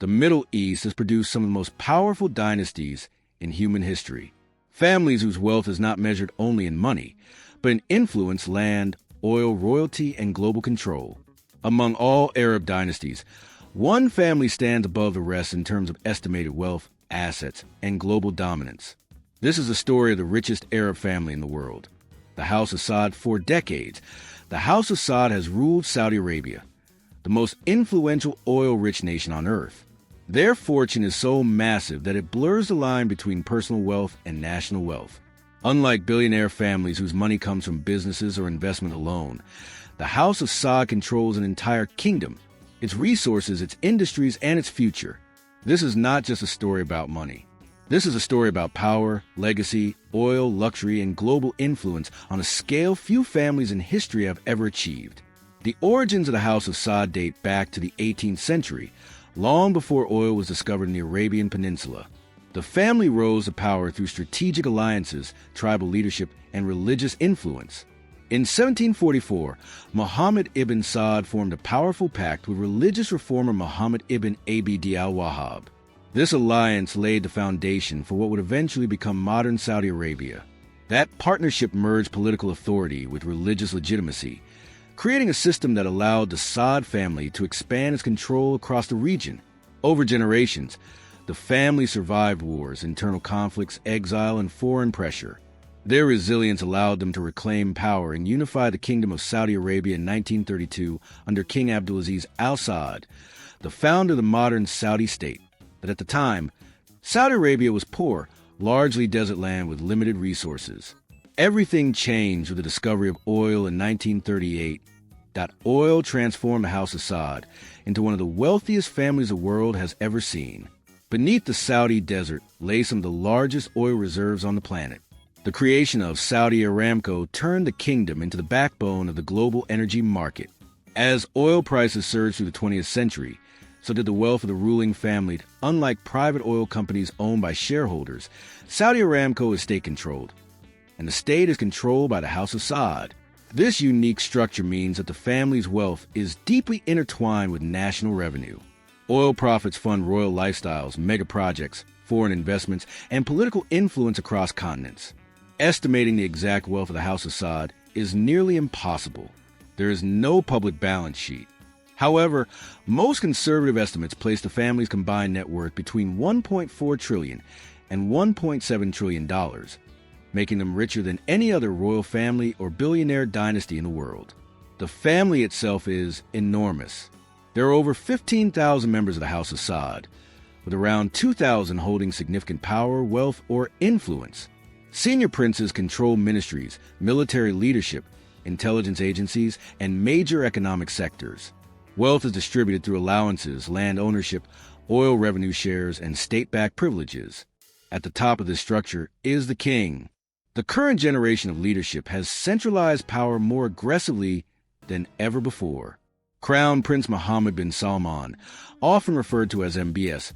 The Middle East has produced some of the most powerful dynasties in human history. Families whose wealth is not measured only in money, but in influence, land, oil, royalty, and global control. Among all Arab dynasties, one family stands above the rest in terms of estimated wealth, assets, and global dominance. This is the story of the richest Arab family in the world, the House of Saud. For decades, the House of Saud has ruled Saudi Arabia, the most influential oil-rich nation on earth. Their fortune is so massive that it blurs the line between personal wealth and national wealth. Unlike billionaire families whose money comes from businesses or investment alone, the House of Saud controls an entire kingdom, its resources, its industries, and its future. This is not just a story about money. This is a story about power, legacy, oil, luxury, and global influence on a scale few families in history have ever achieved. The origins of the House of Saud date back to the 18th century, long before oil was discovered in the Arabian Peninsula. The family rose to power through strategic alliances, tribal leadership, and religious influence. In 1744, Muhammad ibn Saud formed a powerful pact with religious reformer Muhammad ibn Abd al-Wahhab. This alliance laid the foundation for what would eventually become modern Saudi Arabia. That partnership merged political authority with religious legitimacy, creating a system that allowed the Saud family to expand its control across the region. Over generations, the family survived wars, internal conflicts, exile, and foreign pressure. Their resilience allowed them to reclaim power and unify the Kingdom of Saudi Arabia in 1932 under King Abdulaziz Al Saud, the founder of the modern Saudi state. But at the time, Saudi Arabia was poor, largely desert land with limited resources. Everything changed with the discovery of oil in 1938. That oil transformed the House of Saud into one of the wealthiest families the world has ever seen. Beneath the Saudi desert lay some of the largest oil reserves on the planet. The creation of Saudi Aramco turned the kingdom into the backbone of the global energy market. As oil prices surged through the 20th century, so did the wealth of the ruling family. Unlike private oil companies owned by shareholders, Saudi Aramco is state-controlled, and the state is controlled by the House of Saud. This unique structure means that the family's wealth is deeply intertwined with national revenue. Oil profits fund royal lifestyles, mega projects, foreign investments, and political influence across continents. Estimating the exact wealth of the House of Saud is nearly impossible. There is no public balance sheet. However, most conservative estimates place the family's combined net worth between $1.4 trillion and $1.7 trillion, making them richer than any other royal family or billionaire dynasty in the world. The family itself is enormous. There are over 15,000 members of the House of Saud, with around 2,000 holding significant power, wealth, or influence. Senior princes control ministries, military leadership, intelligence agencies, and major economic sectors. Wealth is distributed through allowances, land ownership, oil revenue shares, and state-backed privileges. At the top of this structure is the king. The current generation of leadership has centralized power more aggressively than ever before. Crown Prince Mohammed bin Salman, often referred to as MBS,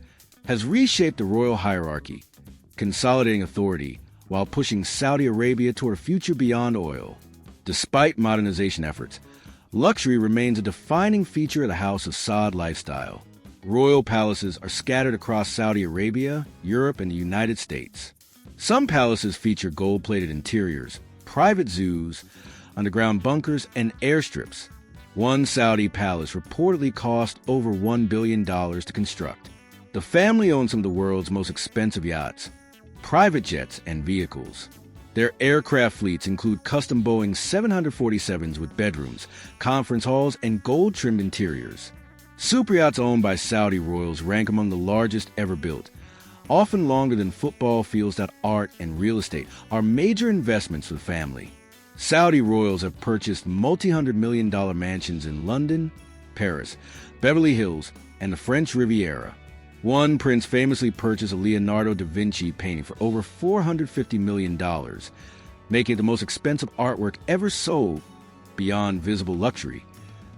has reshaped the royal hierarchy, consolidating authority while pushing Saudi Arabia toward a future beyond oil. Despite modernization efforts, luxury remains a defining feature of the House of Saud lifestyle. Royal palaces are scattered across Saudi Arabia, Europe, and the United States. Some palaces feature gold-plated interiors, private zoos, underground bunkers, and airstrips. One Saudi palace reportedly cost over $1 billion to construct. The family owns some of the world's most expensive yachts, private jets, and vehicles. Their aircraft fleets include custom Boeing 747s with bedrooms, conference halls, and gold-trimmed interiors. Superyachts owned by Saudi royals rank among the largest ever built. Often longer than football fields, that art and real estate are major investments for the family. Saudi royals have purchased multi-hundred-million-dollar mansions in London, Paris, Beverly Hills, and the French Riviera. One prince famously purchased a Leonardo da Vinci painting for over $450 million, making it the most expensive artwork ever sold. Beyond visible luxury,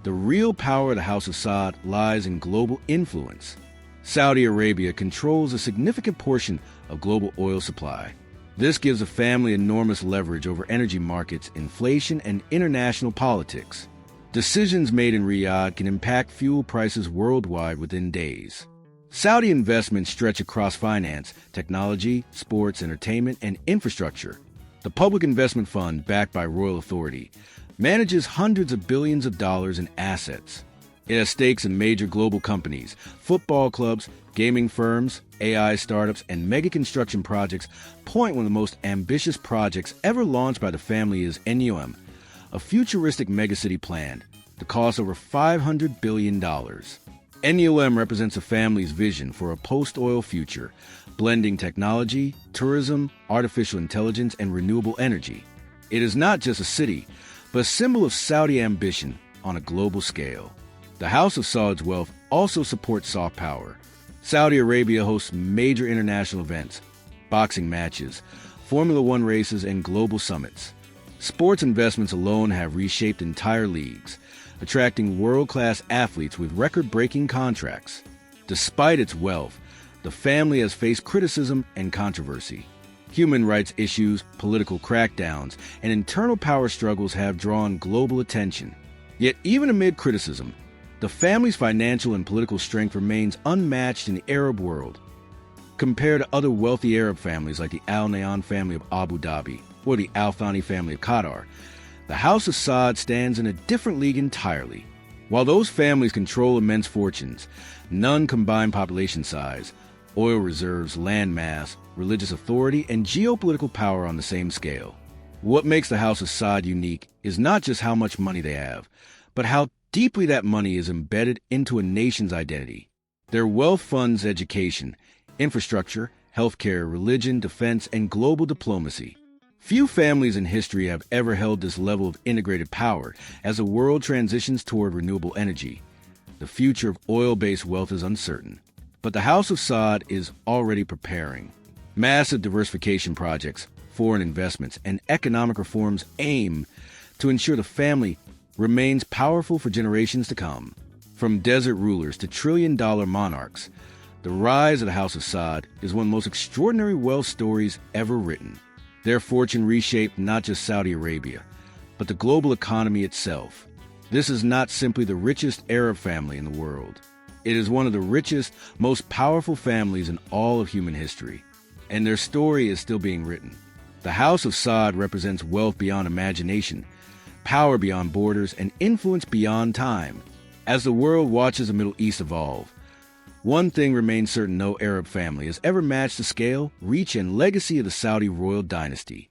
the real power of the House of Saud lies in global influence. Saudi Arabia controls a significant portion of global oil supply. This gives the family enormous leverage over energy markets, inflation, and international politics. Decisions made in Riyadh can impact fuel prices worldwide within days. Saudi investments stretch across finance, technology, sports, entertainment, and infrastructure. The Public Investment Fund, backed by royal authority, manages hundreds of billions of dollars in assets. It has stakes in major global companies, football clubs, gaming firms, AI startups, and mega construction projects. One of the most ambitious projects ever launched by the family is NUM, a futuristic megacity plan. The cost over $500 billion. NUM represents a family's vision for a post-oil future, blending technology, tourism, artificial intelligence, and renewable energy. It is not just a city, but a symbol of Saudi ambition on a global scale. The House of Saud's wealth also supports soft power. Saudi Arabia hosts major international events, boxing matches, Formula One races, and global summits. Sports investments alone have reshaped entire leagues, attracting world-class athletes with record-breaking contracts. Despite its wealth, the family has faced criticism and controversy. Human rights issues, political crackdowns, and internal power struggles have drawn global attention. Yet even amid criticism, the family's financial and political strength remains unmatched in the Arab world. Compared to other wealthy Arab families like the Al Nahyan family of Abu Dhabi or the Al Thani family of Qatar, the House of Saud stands in a different league entirely. While those families control immense fortunes, none combine population size, oil reserves, land mass, religious authority, and geopolitical power on the same scale. What makes the House of Saud unique is not just how much money they have, but how deeply that money is embedded into a nation's identity. Their wealth funds education, infrastructure, healthcare, religion, defense, and global diplomacy. Few families in history have ever held this level of integrated power as the world transitions toward renewable energy. The future of oil-based wealth is uncertain, but the House of Saud is already preparing. Massive diversification projects, foreign investments, and economic reforms aim to ensure the family remains powerful for generations to come. From desert rulers to trillion-dollar monarchs, the rise of the House of Saud is one of the most extraordinary wealth stories ever written. Their fortune reshaped not just Saudi Arabia, but the global economy itself. This is not simply the richest Arab family in the world. It is one of the richest, most powerful families in all of human history. And their story is still being written. The House of Saud represents wealth beyond imagination, power beyond borders, and influence beyond time. As the world watches the Middle East evolve, one thing remains certain: no Arab family has ever matched the scale, reach, and legacy of the Saudi royal dynasty.